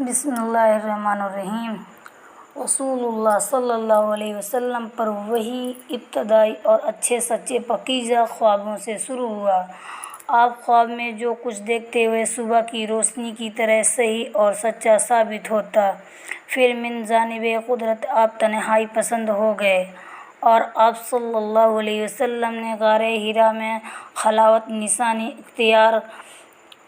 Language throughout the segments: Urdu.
بسم اللہ الرحمن الرحیم۔ رسول اللہ صلی اللہ علیہ وسلم پر وحی ابتدائی اور اچھے سچے پاکیزہ خوابوں سے شروع ہوا۔ آپ خواب میں جو کچھ دیکھتے ہوئے صبح کی روشنی کی طرح صحیح اور سچا ثابت ہوتا۔ پھر من جانب قدرت آپ تنہائی پسند ہو گئے اور آپ صلی اللہ علیہ وسلم نے غار حرا میں خلوت نشینی اختیار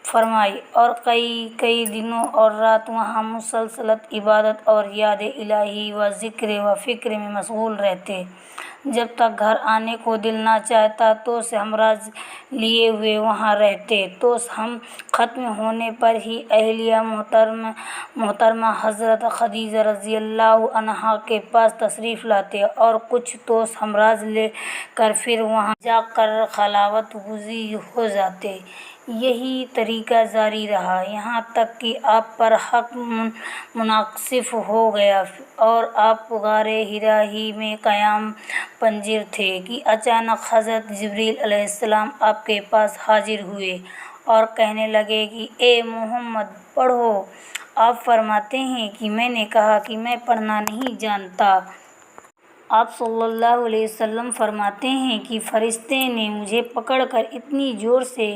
فرمائی اور کئی دنوں اور رات وہاں مسلسل عبادت اور یاد الہی و ذکر و فکر میں مشغول رہتے، جب تک گھر آنے کو دل نہ چاہتا تو ہمراز لیے ہوئے وہاں رہتے۔ تو ہم ختم ہونے پر ہی اہلیہ محترمہ حضرت خدیجہ رضی اللہ عنہا کے پاس تشریف لاتے اور کچھ توس ہمراز لے کر پھر وہاں جا کر خلوت گزیر ہو جاتے۔ یہی طریقہ جاری رہا یہاں تک کہ آپ پر حق منکشف ہو گیا اور آپ غار حرا ہی میں قیام پذیر تھے کہ اچانک حضرت جبریل علیہ السلام آپ کے پاس حاضر ہوئے اور کہنے لگے کہ اے محمد پڑھو۔ آپ فرماتے ہیں کہ میں نے کہا کہ میں پڑھنا نہیں جانتا۔ آپ صلی اللہ علیہ وسلم فرماتے ہیں کہ فرشتے نے مجھے پکڑ کر اتنی زور سے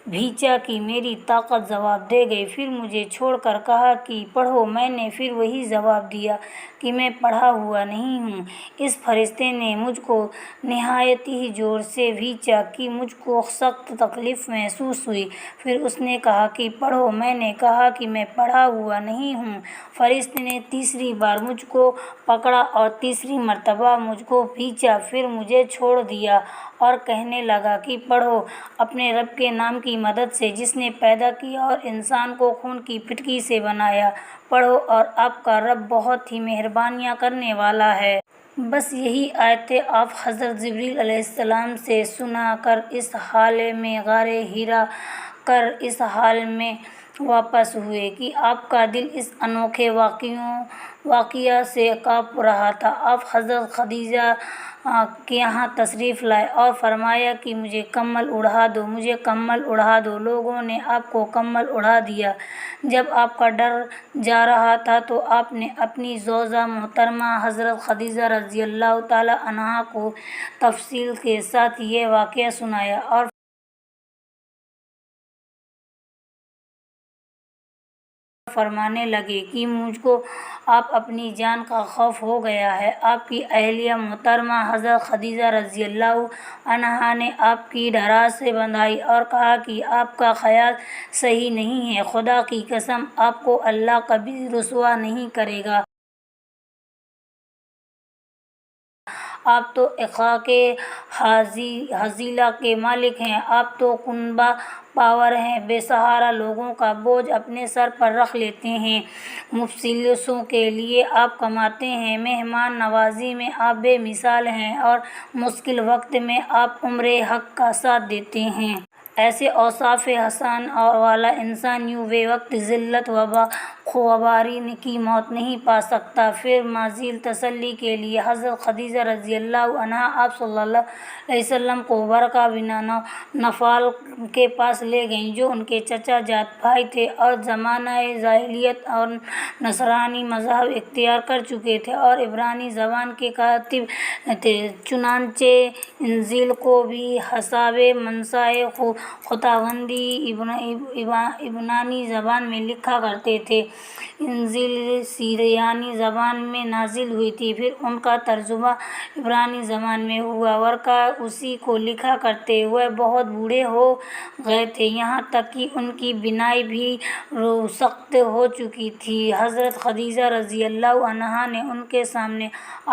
کھینچا کہ میری طاقت جواب دے گئی۔ پھر مجھے چھوڑ کر کہا کہ پڑھو۔ میں نے پھر وہی جواب دیا کہ میں پڑھا ہوا نہیں ہوں۔ اس فرشتے نے مجھ کو نہایت ہی زور سے کھینچا کہ مجھ کو سخت تکلیف محسوس ہوئی۔ پھر اس نے کہا کہ پڑھو۔ میں نے کہا کہ میں پڑھا ہوا نہیں ہوں۔ فرشتے نے تیسری بار مجھ کو پکڑا اور تیسری مرتبہ مجھ کو کھینچا، پھر مجھے چھوڑ دیا اور کہنے لگا کہ پڑھو۔ اپنے رب کے نام کی مدد سے جس نے پیدا کیا اور انسان کو خون کی پھٹکی سے بنایا، پڑھو اور آپ کا رب بہت ہی مہربانیاں کرنے والا ہے۔ بس یہی آیتیں آپ حضرت جبریل علیہ السلام سے سنا کر اس حال میں غار حرا کر اس حال میں واپس ہوئے کہ آپ کا دل اس انوکھے واقعہ سے کانپ رہا تھا۔ آپ حضرت خدیجہ کے یہاں تشریف لائے اور فرمایا کہ مجھے کمبل اڑا دو، مجھے کمبل اڑا دو۔ لوگوں نے آپ کو کمبل اڑا دیا۔ جب آپ کا ڈر جا رہا تھا تو آپ نے اپنی زوجہ محترمہ حضرت خدیجہ رضی اللہ تعالی عنہا کو تفصیل کے ساتھ یہ واقعہ سنایا اور فرمانے لگے کہ مجھ کو آپ اپنی جان کا خوف ہو گیا ہے۔ آپ کی اہلیہ محترمہ حضرت خدیجہ رضی اللہ عنہا نے آپ کی ڈھارس بندھائی اور کہا کہ آپ کا خیال صحیح نہیں ہے، خدا کی قسم آپ کو اللہ کبھی رسوا نہیں کرے گا۔ آپ تو اخلاق حضیلہ کے مالک ہیں، آپ تو کنبہ پرور ہیں، بے سہارا لوگوں کا بوجھ اپنے سر پر رکھ لیتے ہیں، مفلسوں کے لیے آپ کماتے ہیں، مہمان نوازی میں آپ بے مثال ہیں اور مشکل وقت میں آپ امر حق کا ساتھ دیتے ہیں۔ ایسے اوصاف حسان والا انسان یوں بے وقت ذلت و خواری کی موت نہیں پا سکتا۔ پھر مزید تسلی کے لیے حضرت خدیجہ رضی اللہ عنہا آپ صلی اللہ علیہ وسلم کو ورقہ بن نوفل کے پاس لے گئیں، جو ان کے چچا جات بھائی تھے اور زمانہ جاہلیت اور نصرانی مذہب اختیار کر چکے تھے اور عبرانی زبان کے کاتب تھے۔ چنانچہ انجیل کو بھی حسب منشاء خداوندی عبرانی زبان میں لکھا کرتے تھے۔ انجیل سریانی زبان میں نازل ہوئی تھی، پھر ان کا ترجمہ عبرانی زبان میں ہوا۔ ورقہ اسی کو لکھا کرتے ہوئے بہت بوڑھے ہو گئے تھے، یہاں تک کہ ان کی بینائی بھی سست ہو چکی تھی۔ حضرت خدیجہ رضی اللہ عنہا نے ان کے سامنے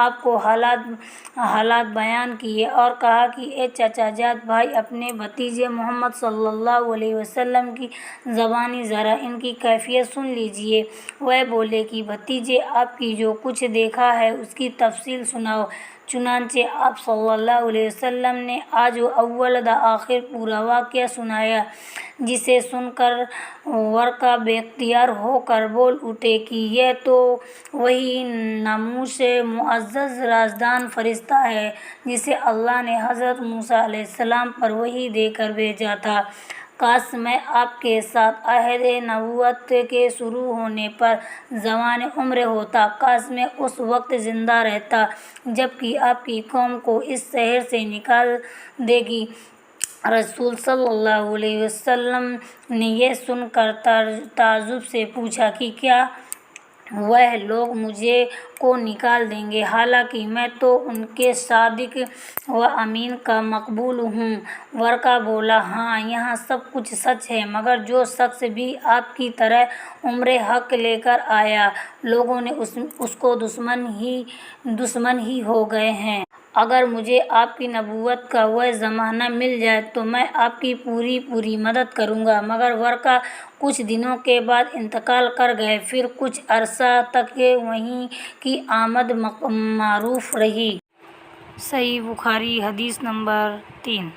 آپ کو حالات بیان کیے اور کہا کہ اے چچا جات بھائی، اپنے بھتیجے محمد صلی اللہ علیہ وسلم کی زبانی ذرا ان کی کیفیت سن لیجیے۔ وہ بولے کہ بھتیجے، آپ نے جو کچھ دیکھا ہے اس کی تفصیل سناؤ۔ چنانچہ آپ صلی اللہ علیہ وسلم نے از اول تا آخر پورا واقعہ سنایا، جسے سن کر ورقہ بے اختیار ہو کر بول اٹھے کہ یہ تو وہی ناموس معزز رازدان فرشتہ ہے جسے اللہ نے حضرت موسیٰ علیہ السلام پر وحی دے کر بھیجا تھا۔ کاش میں آپ کے ساتھ عہد نبوت کے شروع ہونے پر جوان عمر ہوتا، کاش میں اس وقت زندہ رہتا جبکہ آپ کی قوم کو اس شہر سے نکال دے گی۔ رسول صلی اللہ علیہ وسلم نے یہ سن کر تعجب سے پوچھا کہ کیا وہ لوگ مجھے کو نکال دیں گے، حالانکہ میں تو ان کے صادق و امین کا مقبول ہوں؟ ورقہ بولا، ہاں یہاں سب کچھ سچ ہے، مگر جو شخص بھی آپ کی طرح امر حق لے کر آیا، لوگوں نے اس کو دشمن ہی ہو گئے ہیں۔ اگر مجھے آپ کی نبوت کا وہ زمانہ مل جائے تو میں آپ کی پوری مدد کروں گا۔ مگر ورقہ کچھ دنوں کے بعد انتقال کر گئے، پھر کچھ عرصہ تک وحی کی آمد معروف رہی۔ صحیح بخاری حدیث نمبر 3۔